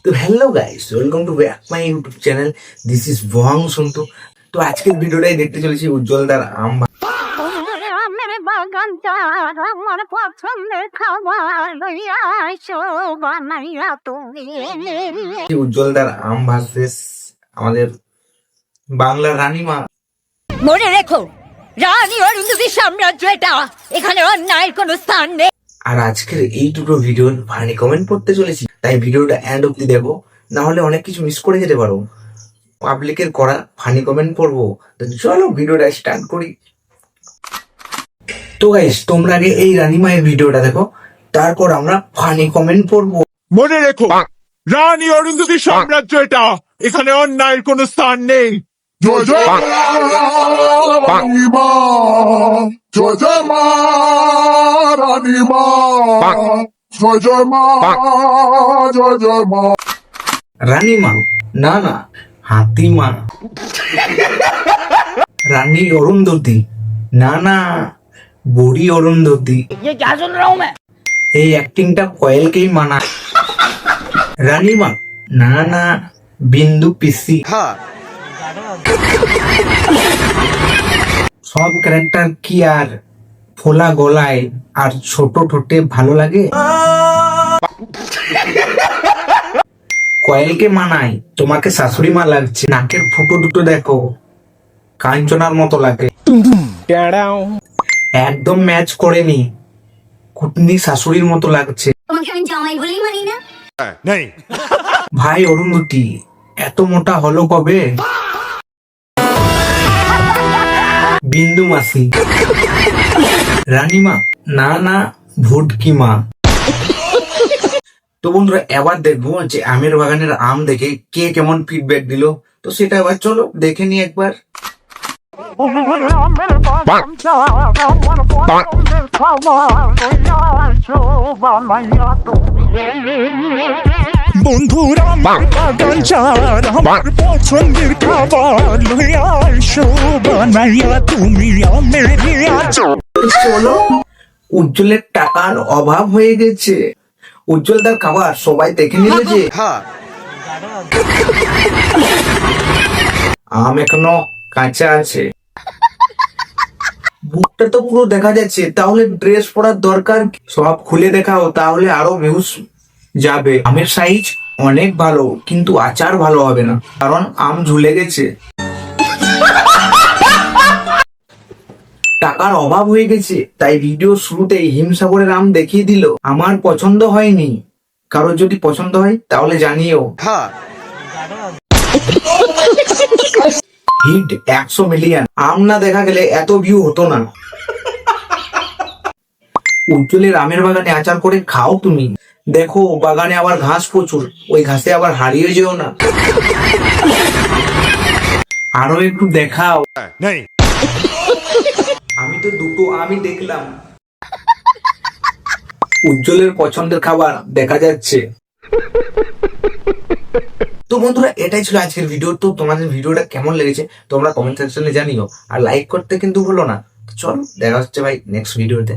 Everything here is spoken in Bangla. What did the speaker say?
তো hello guys, welcome to back my YouTube channel. This is ভং সন্তু। তো আজকের ভিডিওটাই দেখতে চলেছি উজ্জ্বলদার আম আমের বাগানটা আমার পছন্দের খাবার আইসো বানাইয়া তুমি। উজ্জ্বলদার আম ভার্সেস আমাদের বাংলার রানীমা। মনে রেখো, রানী অরুন্ধতির সাম্রাজ্য এটা, এখানে অন্যায়ের কোনো স্থান নেই। আর আজকের এই দুটো ভিডিওর ফানি কমেন্ট পড়তে চলেছি, তাই ভিডিওটা এন্ড অব্দি দেখো, না হলে অনেক কিছু মিস করে যেতে পারো। পাবলিকের করা ফানি কমেন্ট পড়বো, তো চলো ভিডিওটা স্টার্ট করি। তো গাইস, তোমরা আগে এই রানীমায়ের ভিডিওটা দেখো, তারপর আমরা ফানি কমেন্ট পড়বো। মনে রেখো, রানী অরুন্ধতির সাম্রাজ্য এটা, এখানে অন্যায়ের কোনো স্থান নেই। জয় জয় রানীমা, জয় জয় মা রানীমা, জয় জয় মা, জয় জয় মা। রানীমা না না, হাতিমা। রানী অরুন্ধতী না না, বুড়ি অরুন্ধতী। এই অ্যাক্টিংটা কয়েলকেই মানা। রানীমা না না, বিন্দু পিসি। সব ক্যারেক্টার কি আর ফোলা গলায় আর ছোট ঠোঁটে ভালো লাগে? কয়েলকে মানায়, তোমাকে শাশুড়ি মা লাগছে। নাকের ফুটো দুটো দেখো, কাঞ্চনার মতো লাগে। একদম ম্যাচ করেনি, কুটনি শাশুড়ির মতো লাগছে। তোমাকে আমি জামাই বলেই মানি না। নেই ভাই অরুন্ধতী এত মোটা হলো কবে? বিন্দু মাসি। রানীমা না না, ভুটকি মা। তো বন্ধুরা, এবার দেখবো যে আমের বাগানের আম দেখে কে কেমন ফিডব্যাক দিল। তো সেটা এবার চলো দেখে নি একবার। বন্ধুরা, বাগান চার আমার পছন্দের খাবার লইয়া আইসো বানাইয়া তুমি আমের চলো, উজ্জ্বলের টাকার অভাব হয়ে গেছে। উজ্জ্বলদার খাবার সবাই দেখে নিলে যে আম এখনো কাঁচা আছে। বুকটা তো পুরো দেখা যাচ্ছে, তাহলে ড্রেস পরার দরকার কি? সব খুলে দেখাও, তাহলে আরো ভিউজ যাবে। আমের সাইজ অনেক ভালো, কিন্তু আচার ভালো হবে না, কারণ আম ঝুলে গেছে। টাকার অভাব হয়ে গেছে, তাই ভিডিও শুরুতেই হিমসাগরের আম দেখিয়ে দিল। আমার পছন্দ হয়নি, কারোর যদি পছন্দ হয় তাহলে জানিও। Hit 100 million. আম না দেখা গেলে এত ভিউ হতো না। উজ্জ্বলের আমের বাগানে আচার করে খাও তুমি। দেখো বাগানে আবার ঘাস প্রচুর, ওই ঘাসে আবার হারিয়ে যেও না। আরো একটু দেখাও। নেই আমি তো দুটো আমি দেখলাম। উজ্জ্বলের পছন্দের খাবার দেখা যাচ্ছে। তো বন্ধুরা, এটাই ছিল আজকের ভিডিও। তো তোমাদের ভিডিওটা কেমন লেগেছে তোমরা কমেন্ট সেকশনে জানিও, আর লাইক করতে কিন্তু ভুলো না। তো চলো দেখা হচ্ছে ভাই নেক্সট ভিডিওতে।